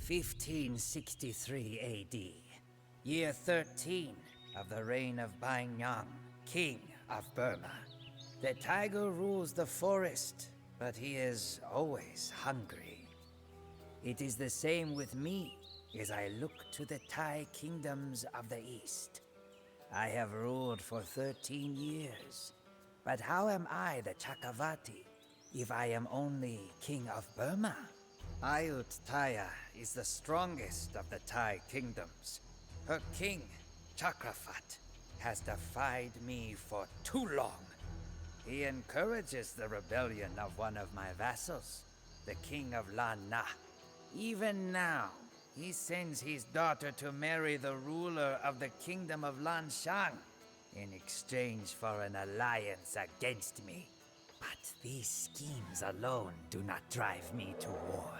1563 AD, year 13 of the reign of Banyang, king of Burma. The tiger rules the forest, but he is always hungry. It is the same with me as I look to the Thai kingdoms of the east. I have ruled for 13 years, but how am I the Chakravarti if I am only king of Burma? Ayutthaya is the strongest of the Thai kingdoms. Her king, Chakravat, has defied me for too long. He encourages the rebellion of one of my vassals, the king of Lan Na. Even now, he sends his daughter to marry the ruler of the kingdom of Lan Shang in exchange for an alliance against me. But these schemes alone do not drive me to war.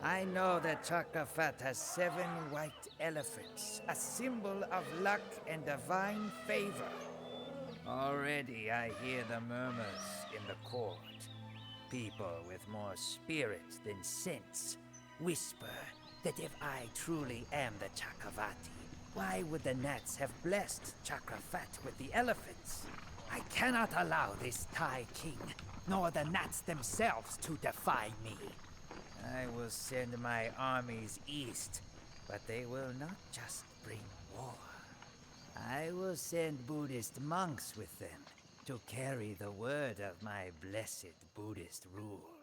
I know that Chakravat has 7 white elephants, a symbol of luck and divine favor. Already I hear the murmurs in the court. People with more spirit than sense whisper that if I truly am the Chakravarti, why would the Nats have blessed Chakravat with the elephants? I cannot allow this Thai king, nor the Nats themselves, to defy me. I will send my armies east, but they will not just bring war. I will send Buddhist monks with them to carry the word of my blessed Buddhist rule.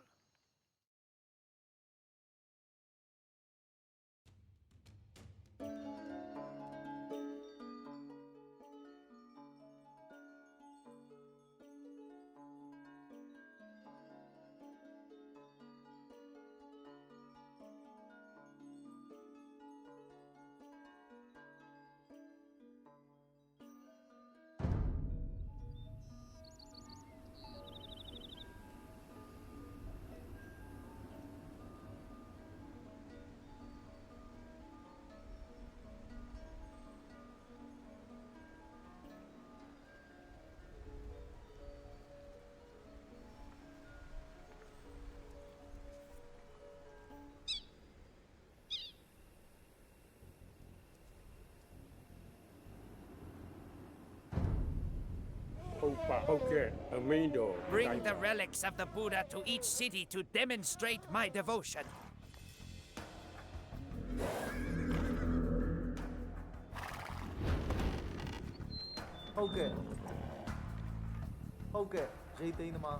Bring the relics of the Buddha to each city to demonstrate my devotion. Okay. Jay naman.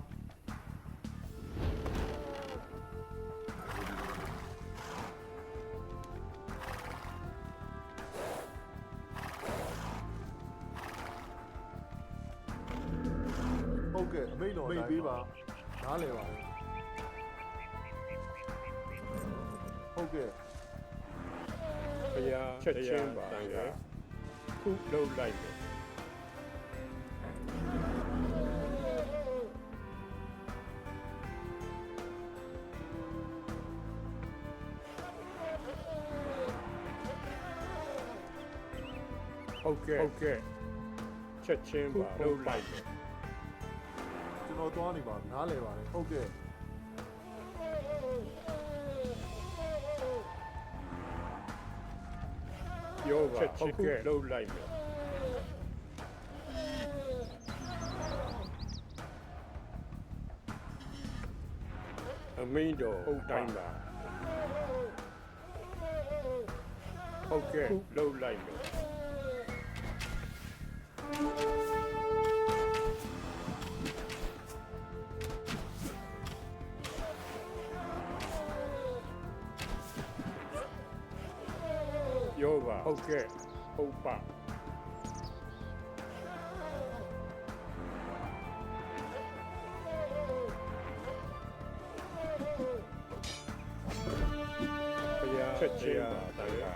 Okay, အမိန့်တော်ပေးပါနားလည်ပါဟုတ်ကဲ့ဘုရားချက်ချင်းပါတန်ခါခုလှုပ်လိုက်တယ်ဟုတ်ကဲ့ချက်ချင်းပါလှုပ်လိုက်တယ်ကျွန်တော်သွားနေပါနားလည်ပါတယ်ဟုတ်ကဲ့ပြောပါဟုတ်ကဲ့လှုပ်လိုက်မယ်အမင်းတော်ဟုတ်တိုင်းပါဟုတ်ကဲ့လှုပ်လိုက်မယ်ပြောပါဟုတ်ကဲ့ဟုတ်ပါဘုရားချက်ချင်းပါတန်ခါ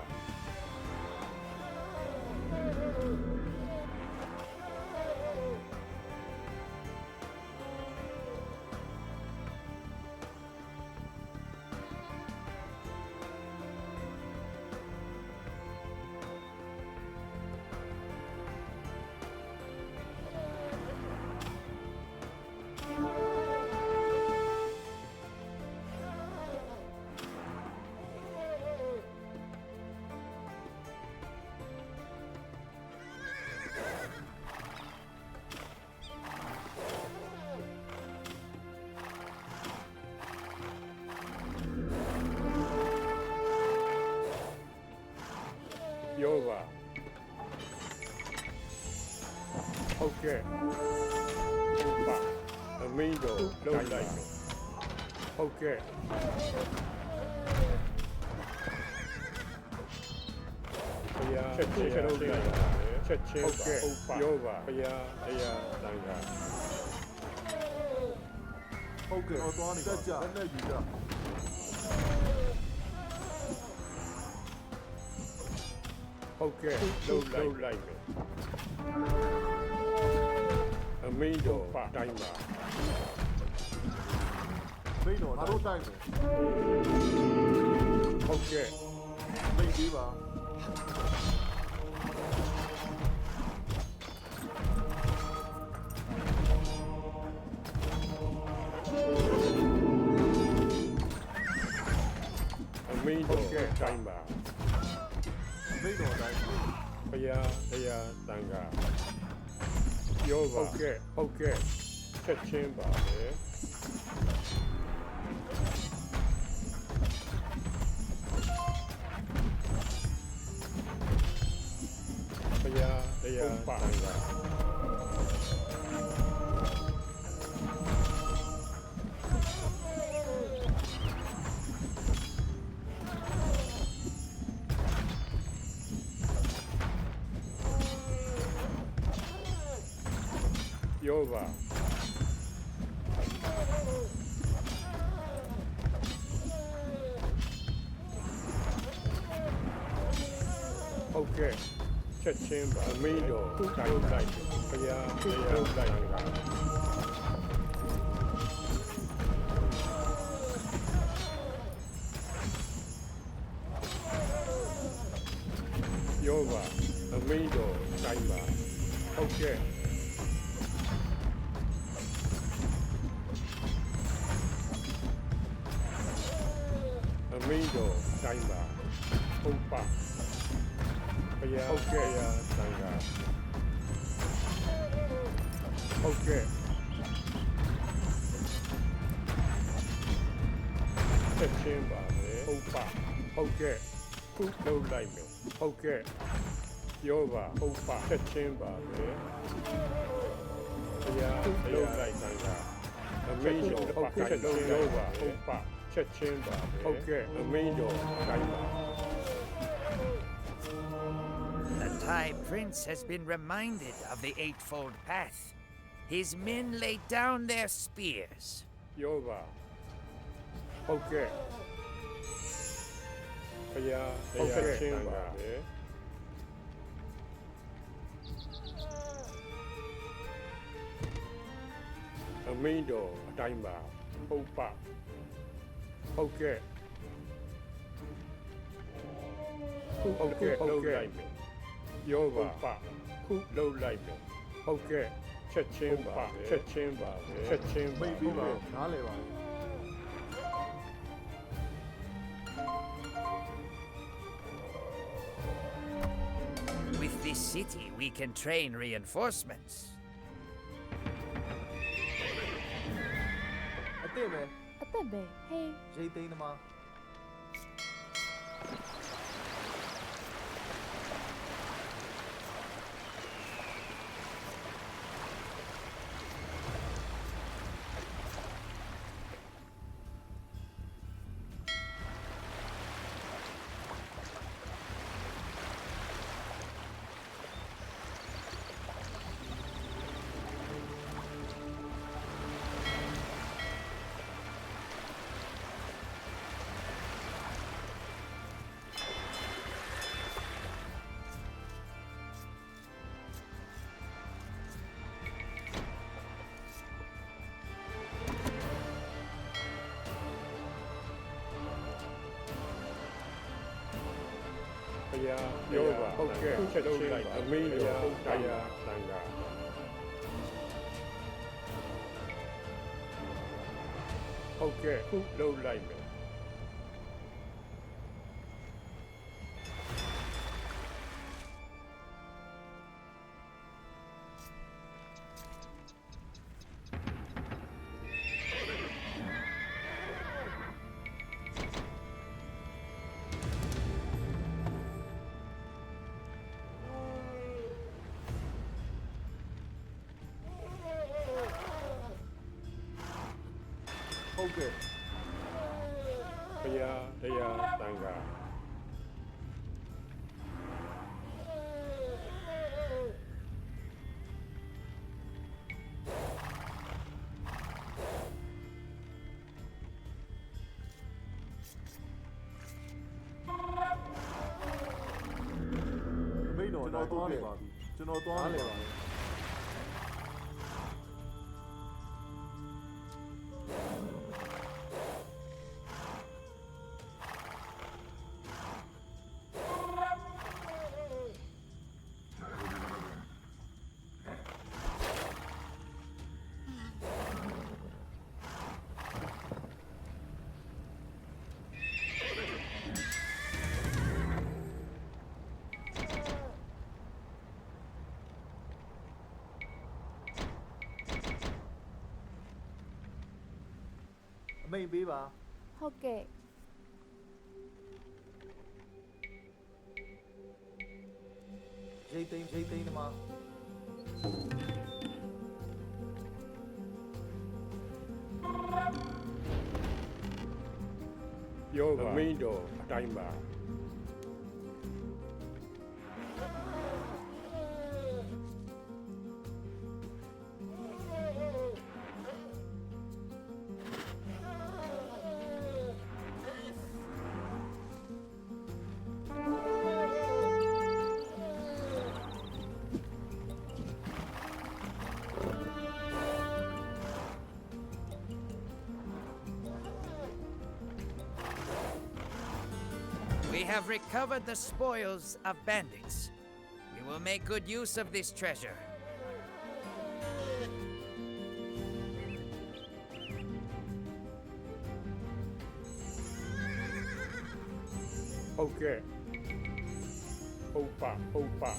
ပြောပါဟုတ်ကဲ့ဟုတ်ပါအမင်းတို့လုံးလိုက်မယ်ဟုတ်ကဲ့ဘုရားချက်ချင်းလုံးလိုက်ပါချက်ချင်းဟုတ်ကဲ့ပြောပါဘုရားတရားတန်ခါ ဟုတ်ကဲ့တော့သွားနေပါလက်နဲ့ယူကြ ဟုတ်ကဲ့လုံးလိုက်မယ်အမင်းတို့တိုင်းပါ မိတော့ငါတို့တိုက်မယ် ဟုတ်ကဲ့ မိပြီးပါ အမင်းတို့တိုင်းပါ မိတော့တိုက် ဘုရားတရားတန်ခါပြောပါဟုတ်ကဲ့ချက်ချင်းပါပဲဘုရားတရားတန်ခါပြောပါဟုတ်ကဲ့ချက်ချင်းပါအမင်းတို့တိုင်းလိုက်ဘုရားတရားတိုင်းကပြောပါအမင်းတို့တိုင်းပါဟုတ်ကဲ့အမင်းတို့တိုင်းပါဟုတ်ပါဘုရားဟုတ်ကဲ့ရာသံဃာဟုတ်ကဲ့ချက်ချင်းပါပဲဟုတ်ပါဟုတ်ကဲ့ခုလုံးလိုက်မယ်ဟုတ်ကဲ့ပြောပါဟုတ်ပါချက်ချင်းပါပဲဘုရားလုံးလိုက်သံဃာအမင်းတို့ဟုတ်ကဲ့လုံးလုံးပါဟုတ်ပါချက်ချင်းပါဟုတ်ကဲ့အမင်းတို့တိုင်းပါ The Thai prince has been reminded of the Eightfold Path. His men laid down their spears. ပြောပါဟုတ်ကဲ့ဘုရားတရားချင်းပါပဲအမင်းတို့အတိုင်းပါဟုတ်ပါဟုတ်ကဲ့ဟုတ်ကဲ့လုံးလိုက်မယ်ပြောပါခုလုံးလိုက်မယ်ဟုတ်ကဲ့ချက်ချင်းပါချက်ချင်းပါချက်ချင်း မိပြီးပါနားလေပါ With this city, we can train reinforcements. အစ်စ်ပဲ အသက်ပဲဟေး ရိတ်သိမ်းသမား ဘုရားပြောပါဟုတ်ကဲ့ချက်ချင်းလိုက်အမင်းတို့တရားသံဃာဟုတ်ကဲ့ခုလုံးလိုက်မယ် ဟုတ်ကဲ့ ဘုရားတရားတန်ခါမိန်တော်ကျွန်တော်သွားနေပါပြီကျွန်တော်သွားနေပါပြီ အမိန်ပေးပါ ဟုတ်ကဲ့ ရိတ်သိမ်းသမား ပြောပါအမိန်တော်အတိုင်းပါWe have recovered the spoils of bandits. We will make good use of this treasure. ဟုတ်ကဲ့ဟုတ်ပါဟုတ်ပါ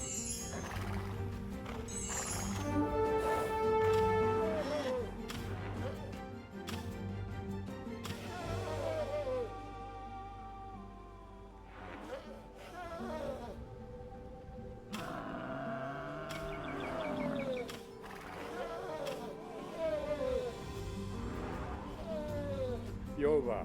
ပြောပါ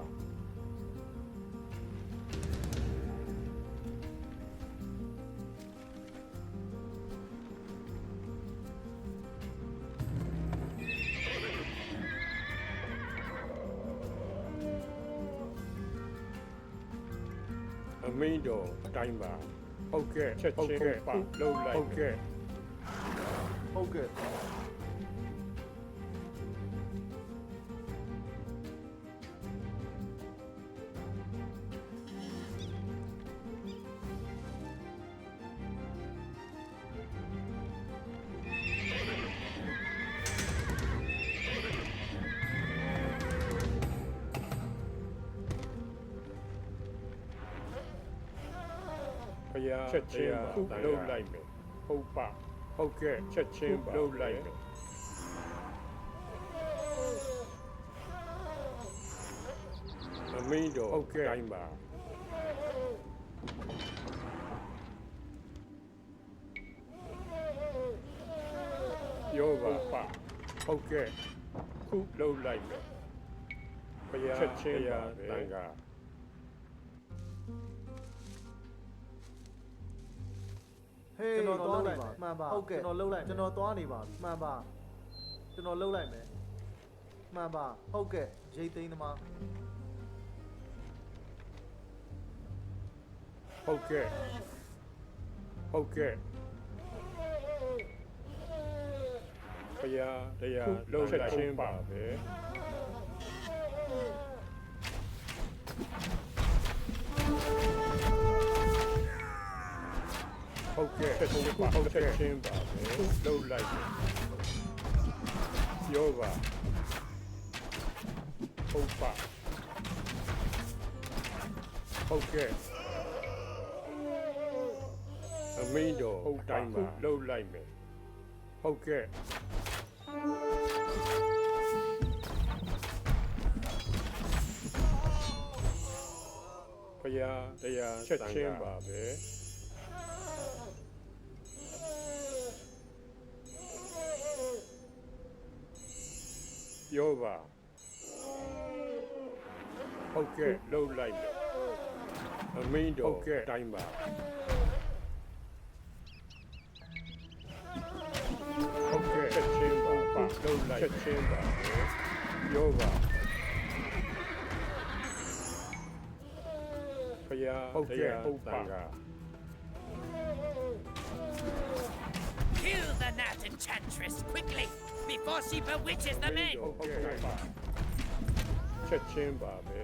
အမိန်တော်အတိုင်းပါဟုတ်ကဲ့ချက်ချင်းပါလှုပ်လိုက်ဟုတ်ကဲ့ ဟုတ်ကဲ့ ဘုရားချက်ချင်းပါလှုပ်လိုက်မယ်ဟုတ်ပါဟုတ်ကဲ့ချက်ချင်းပါလှုပ်လိုက်မယ်အမိန်တော်ဟုတ်ကဲ့တိုင်းပါပြောပါဟုတ်ကဲ့ခုလှုပ်လိုက်မယ်ဘုရားချက်ချင်းပါတန်ခါ ဟေးကျွန်တော်သွားနေပါမှန်ပါဟုတ်ကဲ့ကျွန်တော်လှုပ်လိုက်ကျွန်တော်သွားနေပါမှန်ပါကျွန်တော်လှုပ်လိုက်မယ်မှန်ပါဟုတ်ကဲ့ရိတ်သိမ်းသမား ဟုတ်ကဲ့ဟုတ်ကဲ့ဘုရားတရားလှုပ်ချက်ချင်းပါပဲဟုတ်ကဲ့ဟုတ်ကဲ့ချင်းပါပဲလှုပ်လိုက်ပြောပါဟုတ်ပါဟုတ်ကဲ့အမိန်တော်ဟုတ်တိုင်းပါလှုပ်လိုက်မယ်ဟုတ်ကဲ့ဘုရားတရားချက်ချင်းပါပဲပြောပါ ဟုတ်ကဲ့လှုပ်လိုက်မယ်အမင်းတော်ဟုတ်ကဲ့တိုင်းပါဟုတ်ကဲ့ချက်ချင်းပါလှုပ်လိုက်ချက်ချင်းပါပြောပါဖယားဟုတ်ကဲ့ဟုတ်ပါက Kill the gnat enchantress quickly before she bewitches the men. ဟုတ်ကဲ့ပါချက်ချင်းပါပဲ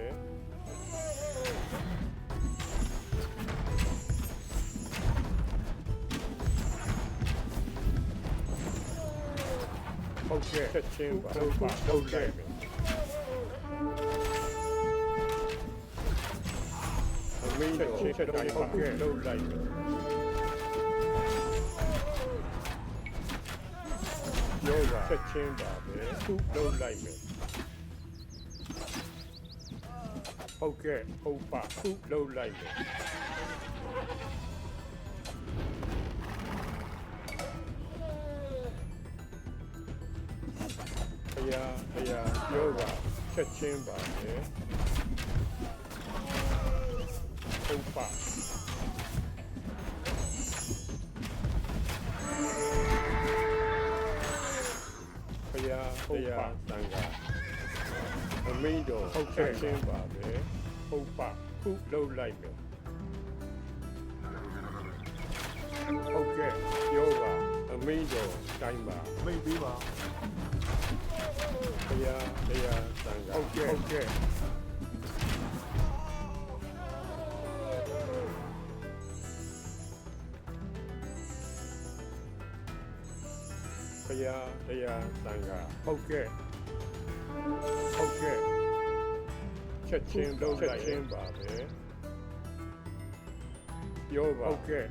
ဟုတ်ကဲ့ချက်ချင်းပါဟုတ်ပါဟုတ်ကဲ့အမင်းတို့ချက်တိုင်းဟုတ်ကဲ့လှုပ်လိုက်မယ်ယောဂချက်ချင်းပါပဲသူ့လှုပ်လိုက်မယ်ဟုတ်ကဲ့ဟုတ်ပါသူ့လှုပ်လိုက်မယ်ဖယားယောဂချက်ချင်းပါပဲဟုတ်ပါဖယားတန်ခါအမင်းတော်ဟုတ်ကဲ့ချင်းပါပဲဟုတ်ပါခုလှုပ်လိုက်မယ်ဟုတ်ကဲ့ယောဂအမင်းတော်တိုင်းပါ မိတ်ပေးပါ ဖယားတန်ခါဟုတ်ကဲ့ဖယားတန်ခါဟုတ်ကဲ့ချက်ချင်းလှုပ်လိုက်ချင်းပါပဲပြောပါဟုတ်ကဲ့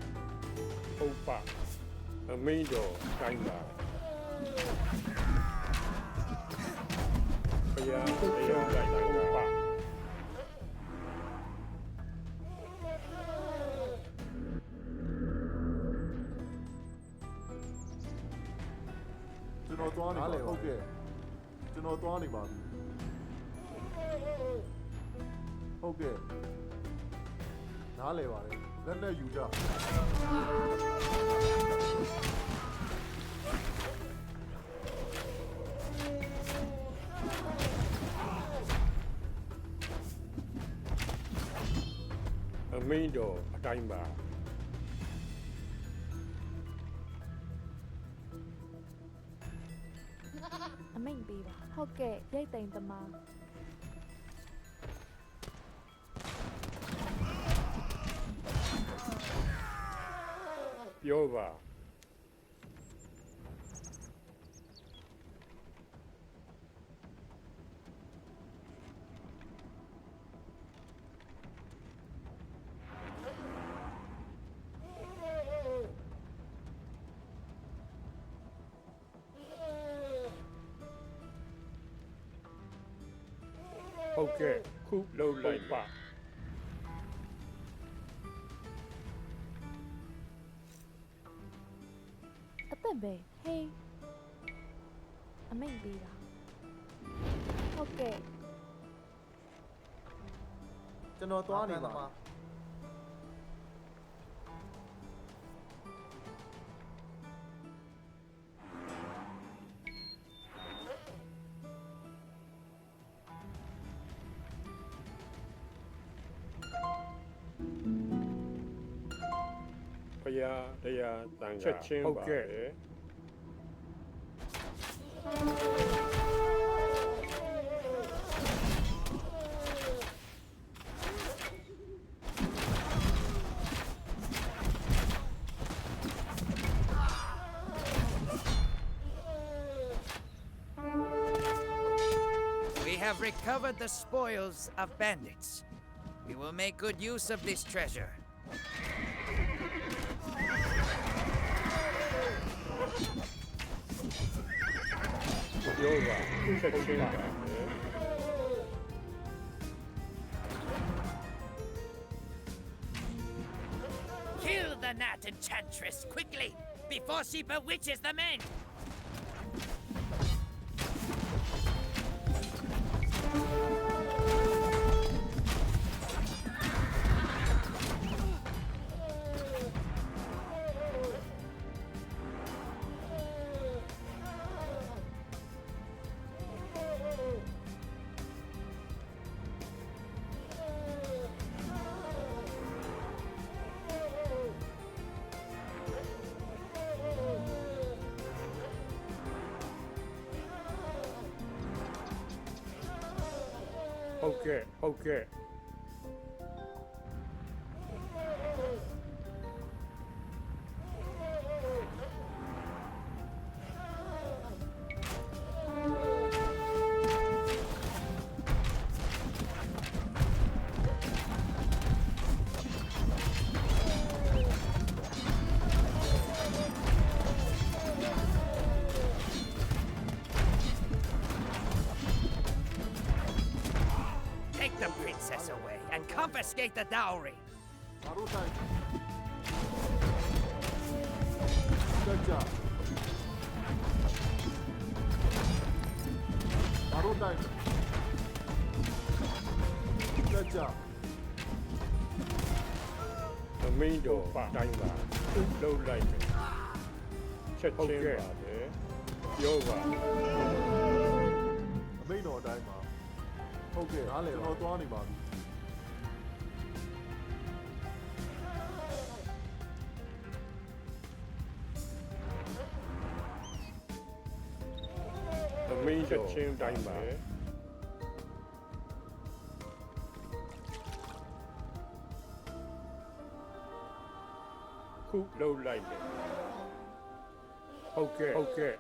ဟုတ်ပါအမင်းတော်တိုင်းပါဖယားလိုက်ဟုတ်ပါကျွန်တော်သွားနေပါဟုတ်ကဲ့ကျွန်တော်သွားနေပါပြီဟုတ်ကဲ့နားလဲပါတယ်လက်နဲ့ယူကြအမင်းတော်အတိုင်းပါ အမိန်ပေးပါဟုတ်ကဲ့ရိတ်သိမ်သမား ပြောပါဟုတ်ကဲ့ခုလှုပ်လိုက်ပါ အသက်ပဲဟေးအမိန်ပေးပါဟုတ်ကဲ့ ကျွန်တော်သွားနေပါ ဖယားတန်ခါချက်ချင်းဟုတ်ကဲ့We have recovered the spoils of bandits. We will make good use of this treasure. Yoga,ချက်ချင်းပါ Kill the gnat enchantress quickly before she bewitches the men. ကဲ့ဟုတ်ကဲ့ Take the princess away and confiscate the dowry. ငါတို့တိုင်းတက်ကြငါတို့တိုင်းတက်ကြ အမိန်တော်တိုင်းပါသူ့လှုပ်လိုက်မယ်ချက်ချင်းပါပဲပြောပါ အမိန်တော်အတိုင်းပါဟုတ်ကဲ့နားလည်ကျွန်တော်သွားနေပါပြီ အမိန်ချက်ချင်းတိုင်းပါခုလှုပ်လိုက်မယ်ဟုတ်ကဲ့ဟုတ်ကဲ့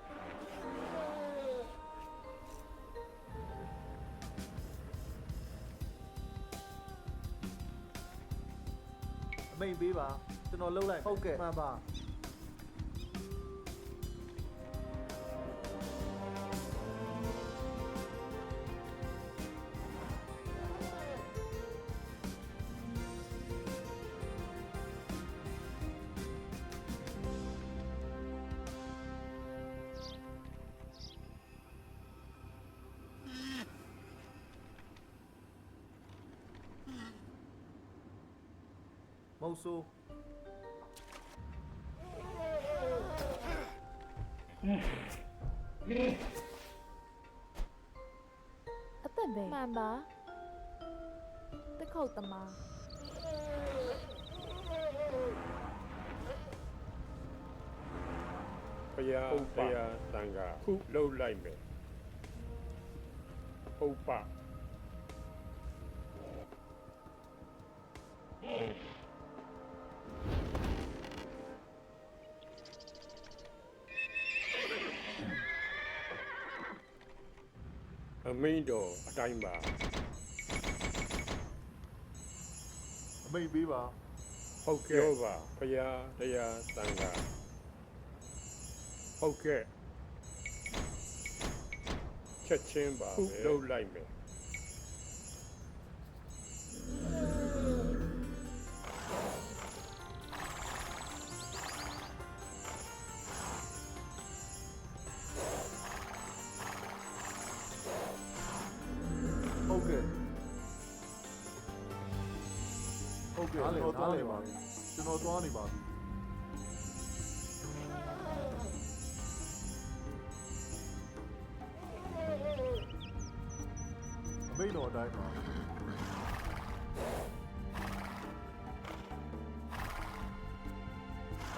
အမိန်ပေးပါကျွန်တော်လှုပ်လိုက်ဟုတ်ကဲ့မှန်ပါမဟုတ်ဆိုး အသက်ပဲမှန်ပါတခုတ်သမား ဘုရားဘုရားတန်ခါခုလှုပ်လိုက်မယ်ဟုတ်ပါအမိန်တော်အတိုင်းပါ အမိန်ပေးပါ ဟုတ်ကဲ့ပြောပါဘုရားတရားတန်ခါဟုတ်ကဲ့ချက်ချင်းပါပဲလှုပ်လိုက်မယ်ဟုတ်ကဲ့ဟုတ်ကဲ့ကျွန်တော်သွားနေပါပြီကျွန်တော်သွားနေပါပြီအမိန်တော်အတိုင်းပါ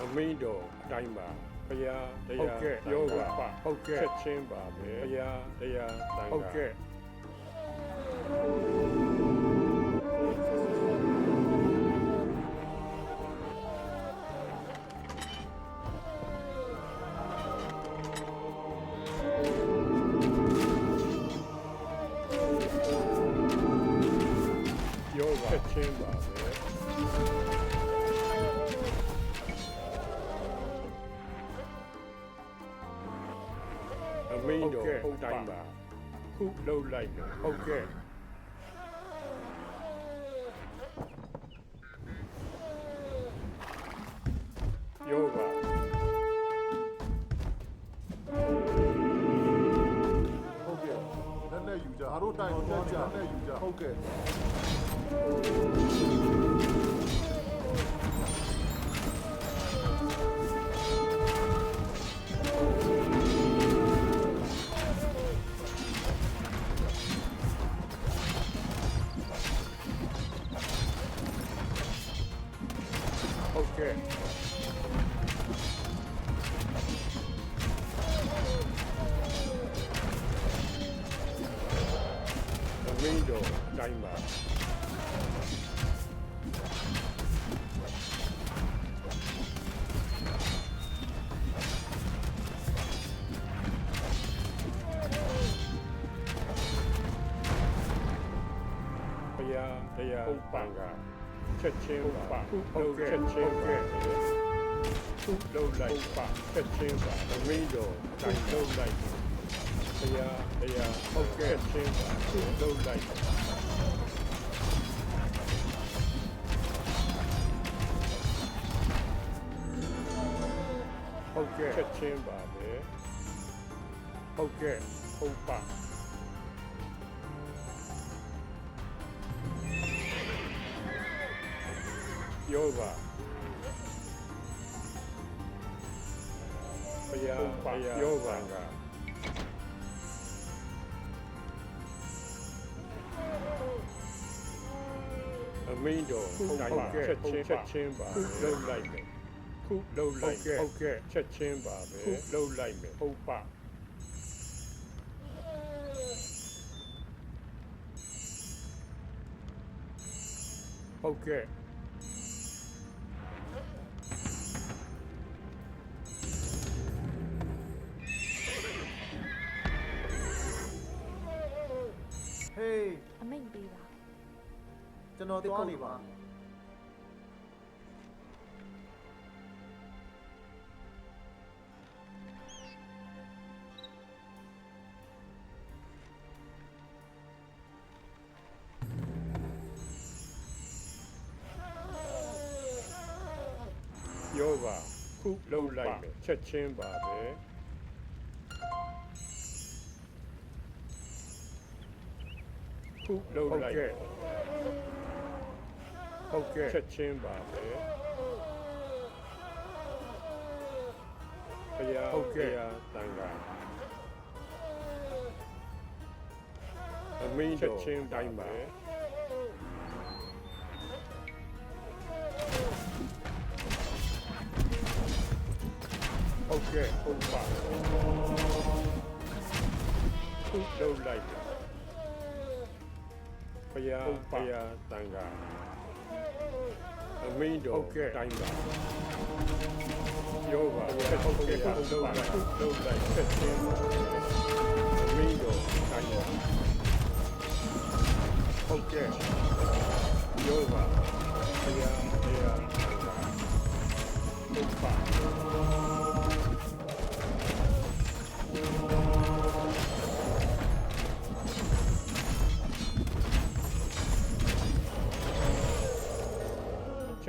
အမိန်တော်အတိုင်းပါဘုရားတရားပြောပါဟုတ်ကဲ့ချက်ချင်းပါပဲဘုရားတရားတန်ခါဟုတ်ကဲ့ပြောပါချက်ချင်းပါပဲအမိန်တော်ဟုတ်တိုင်းပါခုလှုပ်လိုက်မယ်ဟုတ်ကဲ့ပြောပါ ဟုတ်ကဲ့လက်နဲ့ယူကြငါတို့တိုင်တော့ကြလက်နဲ့ယူကြဟုတ်ကဲ့ဟုတ်ကဲ့အ မင်းတော်တိုင်းပါဘုရားတရားဟုတ်ပါကချက်ချင်းပါဟုတ်ကဲ့ချက်ချင်းကဲ့သူ့လုံးလိုက်ပါချက်ချင်းပါမင်းတော်တိုင်းလုံးလိုက်ဘုရားတရားဟုတ်ကဲ့ချင်းပါသူ့လုံးလိုက်ဟုတ်ကဲ့ချက်ချင်းပါပဲဟုတ်ကဲ့ဟုတ်ပါယောဂဘုရားပါယောဂကအမင်းတော်ဟုတ်ကဲ့ချက်ချင်းပါလုံးလိုက်မယ်ခုလုံးလိုက်ဟုတ်ကဲ့ချက်ချင်းပါပဲလုံးလိုက်မယ်ဟုတ်ပါဟုတ်ကဲ့ဟေး အမိတ်ပေးပါ ကျွန်တော်သွားနေပါယောဂခုလုံးလိုက်မယ်ချက်ချင်းပါပဲခုလုံးလိုက်ဟုတ်ကဲ့ချက်ချင်းပါပဲဘုရားဟုတ်ကဲ့တန်ခါအမင်းတော်ချင်းတိုင်းပါဟုတ်ကဲ့ဟုတ်ပါခုလုံးလိုက်ဘုရားဘုရားတန်ခါအမင်းတော်တိုင်းပါယောဂဟုတ်ကဲ့လုံးလိုက်ချက်ချင်းအမင်းတော်တိုင်းပါဟုတ်ကဲ့ယောဂဘုရားဘုရားတန်ခါဟုတ်ပါ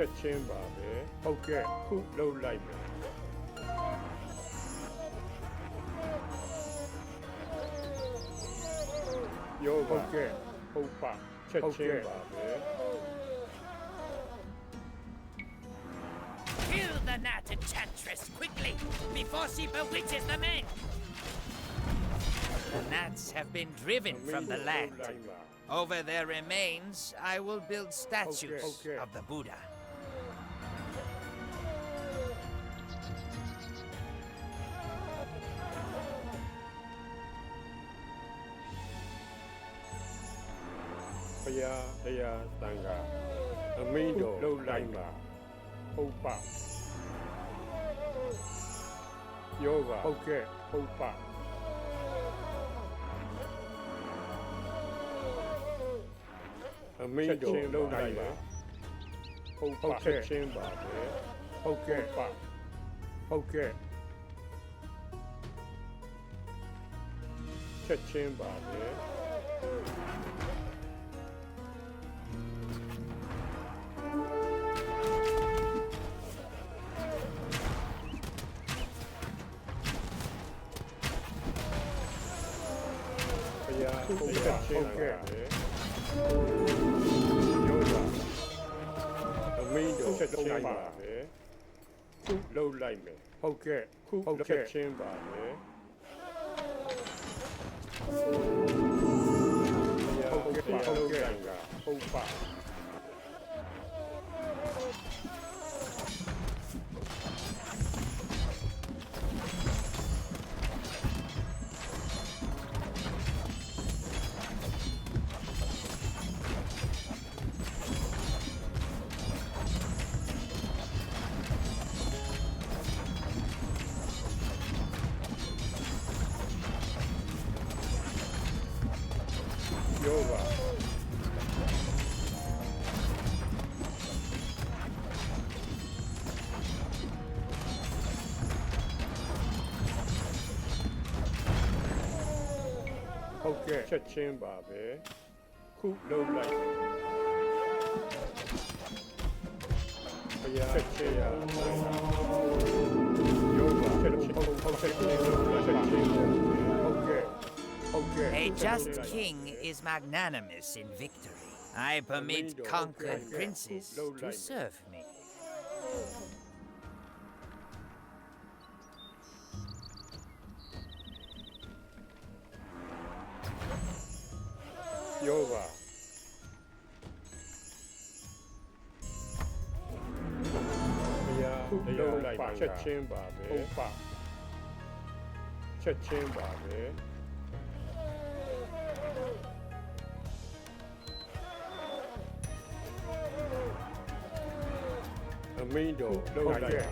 ချက်ချင်းပါပဲဟုတ်ကဲ့ခုလုံးလိုက်မယ်ယောဟုတ်ကဲ့ဟုတ်ပါချက်ချင်းပါပဲ Kill the gnat enchantress quickly before she bewitches the men. The gnats have been driven from the land. Over their remains, I will build statues Okay. of the Buddha. ဘုရားတရားတန်ခါအမင်းတော်လုံးလိုက်ပါဟုတ်ပါယောဂဟုတ်ကဲ့ဟုတ်ပါအမင်းတော်လုံးလိုက်ပါဟုတ်ပါချက်ချင်းပါပဲဟုတ်ကဲ့ပါဟုတ်ကဲ့ချက်ချင်းပါပဲဟုတ်ကဲ့ဟုတ်ကဲ့ယောဂအမင်းတို့ချက်ချင်းပါပဲခုလှုပ်လိုက်မယ်ဟုတ်ကဲ့ခုဟုတ်ကဲ့ချင်းပါပဲဟုတ်ကဲ့ဟုတ်ကဲ့ဟုတ်ပါ ကဲ့ချက်ချင်းပါပဲခုလုံးလိုက်ဘုရားချက်ချင်းရယောဂချက်ချင်းဟုတ်ချက်ချင်းချက်ချင်းဟုတ်ကဲ့ A just king is magnanimous in victory. I permit conquered princes to serve me. ယောဂဘုရားလုံးလိုက်ချက်ချင်းပါပဲဟုတ်ပါချက်ချင်းပါပဲအမင်းတို့လုံးလိုက်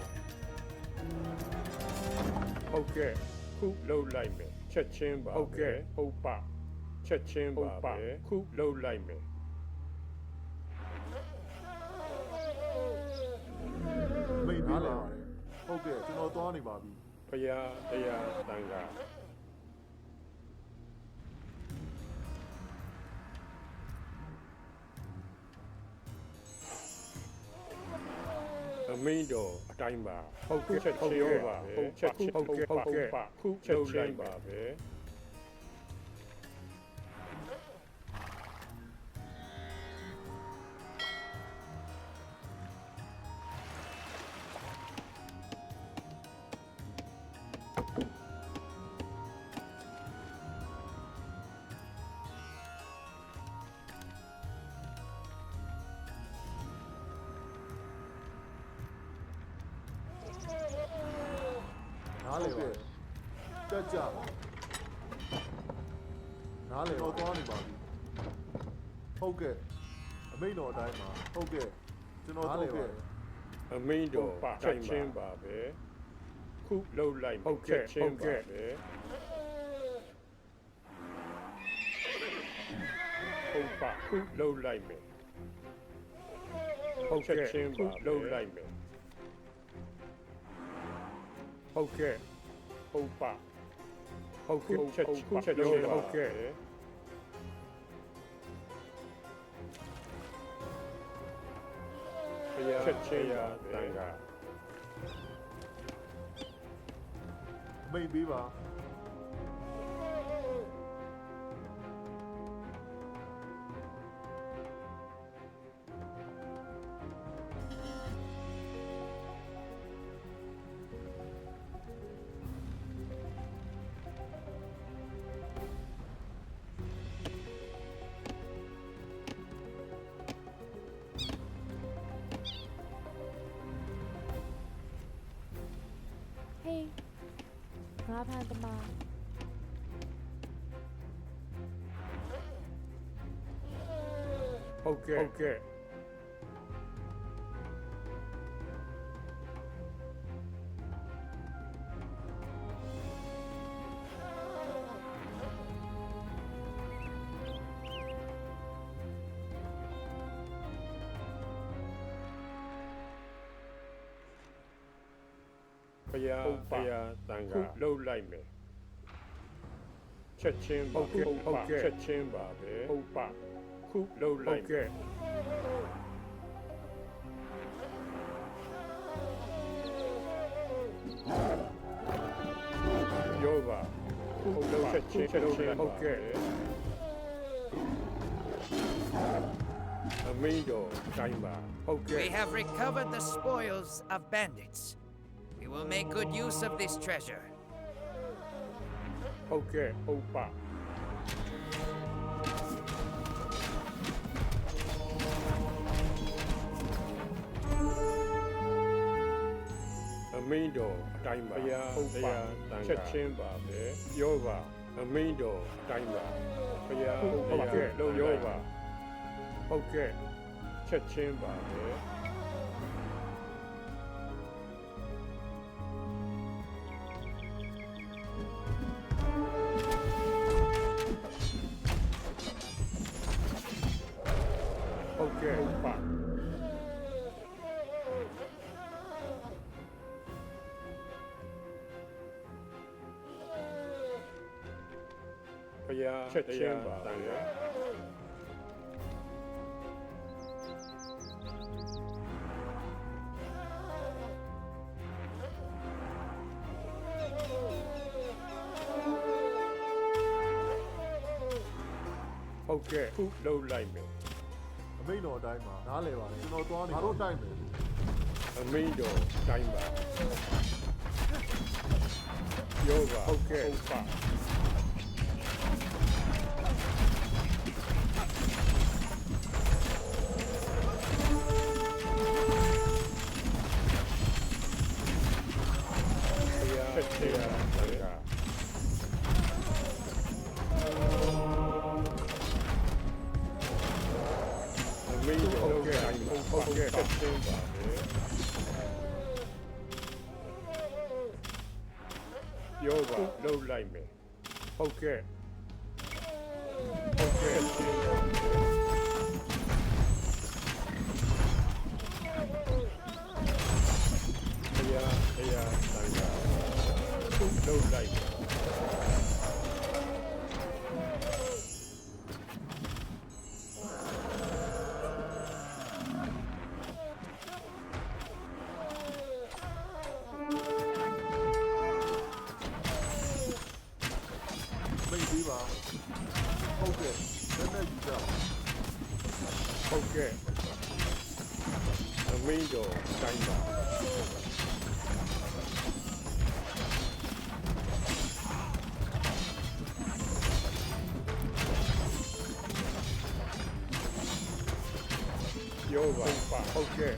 ဟုတ်ကဲ့ခုလုံးလိုက်မယ်ချက်ချင်းပါဟုတ်ကဲ့ဟုတ်ပါချက်ချင်းပါပဲခုလုံးလိုက်မယ် မိတ်ပေးလိုက်ပါတယ်ဟုတ်ကဲ့ကျွန်တော်သွားနေပါပြီ ဘုရားတရားတန်ခါအမင်းတော်အတိုင်းပါဟုတ်ကဲ့ချက်ချင်းပါဟုတ်ချက်ချင်းဟုတ်ကဲ့ခုချက်ချင်းပါပဲနားလေပါတက်ကြနားလေတော့သွားနေပါပြီဟုတ်ကဲ့အမိန့်တော်အတိုင်းပါဟုတ်ကဲ့ကျွန်တော်ဟုတ်ကဲ့ အမင်းတော်ချက်ချင်းပါပဲခုလုံးလိုက်ဟုတ်ကဲ့ဟုတ်ကဲ့ဟုတ်ပါခုလုံးလိုက်မယ်ဟုတ်ကဲ့ချင်းပါလုံးလိုက်မယ်ဟုတ်ကဲ့ဟုတ်ပါဟုတ်ကဲ့ချက်ချက်လုံးဟုတ်ကဲ့ဘုရားချက်ချင်းရတန်ခါ မိတ်ပေးပါဟေးငါဖန်သမား ဟုတ်ကဲ့ဟုတ်ကဲ့ဘုရားတန်ခါလှုပ်လိုက်မယ်ချက်ချင်းဟုတ်ကဲ့ဟုတ်ကဲ့ချက်ချင်းပါပဲဟုတ်ပါခုလှုပ်လိုက်ဟုတ်ကဲ့ယောဂခုလှုပ်ချက်ချင်းဟုတ်ကဲ့အမင်းတော်တိုင်းပါဟုတ်ကဲ့ We have recovered the spoils of bandits. We will make good use of this treasure. ဟုတ်ကဲ့ဟုတ်ပါအမင်းတော်အတိုင်းပါဘုရားဟုတ်ပါချက်ချင်းပါပဲယောပါအမင်းတော်အတိုင်းပါဘုရားဟုတ်ကဲ့လုံးယောပါဟုတ်ကဲ့ချက်ချင်းပါပဲဟုတ်ကဲ့ဟုတ်ပါဘုရား တရားချက်ချင်းပါတန်ခါဟုတ်ကဲ့ခုလှုပ်လိုက်မယ် အမိန်တော်အတိုင်းမှာနားလဲပါလေကျွန်တော်သွားနေငါတို့တိုက်မယ် အမိန်တော်တိုင်းပါယောဂဟုတ်ကဲ့ဥပ္ပတရားချက်ချင်းပါတန်ခါမင်းတို့ဟုတ်ကဲ့ဟုတ်ကဲ့ဆက်ချင်းပါပဲပြောပါလှုပ်လိုက်မယ်ဟုတ်ကဲ့ဟုတ်ကဲ့ချင်းပါတရားတန်ခါလှုပ်လိုက်မယ်မိတ်ပြီးပါဟုတ်ကဲ့လက်နဲ့ယူကြ ဟုတ်ကဲ့အမင်းတို့တိုင်းပါယောဂပါဟုတ်ကဲ့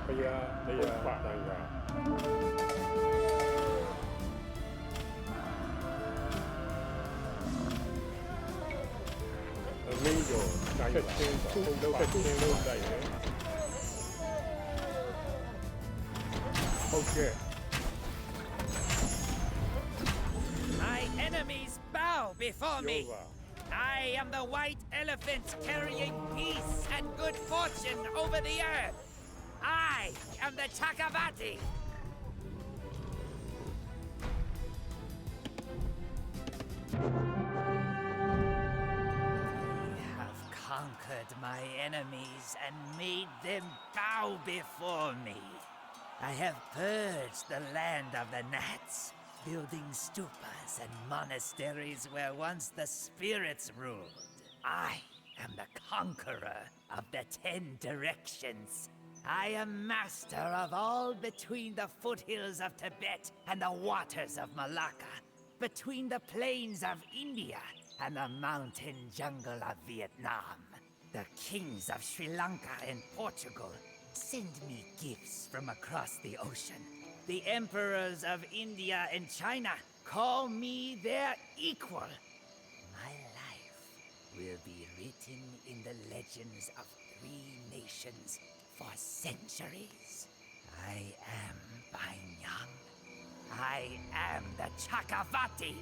တရားပါတန်ခါအမင်းတို့တိုင်းပါဟုတ်တော့ချက်ချင်းလို့တိုက်တယ်ဟုတ်ကဲ့ My enemies bow before ယော me. ဂ I am the white elephant carrying peace and good fortune over the earth. I am the Chakravati. I have conquered my enemies and made them bow before me. I have purged the land of the Nats, building stupas and monasteries where once the spirits ruled. I am the conqueror of the 10 directions. I am master of all between the foothills of Tibet and the waters of Malacca, between the plains of India and the mountain jungle of Vietnam. The kings of Sri Lanka and Portugal send me gifts from across the ocean. The emperors of India and China call me their equal. My life will be written in the legends of 3 nations for centuries. I am Banyang. I am the Chakravati.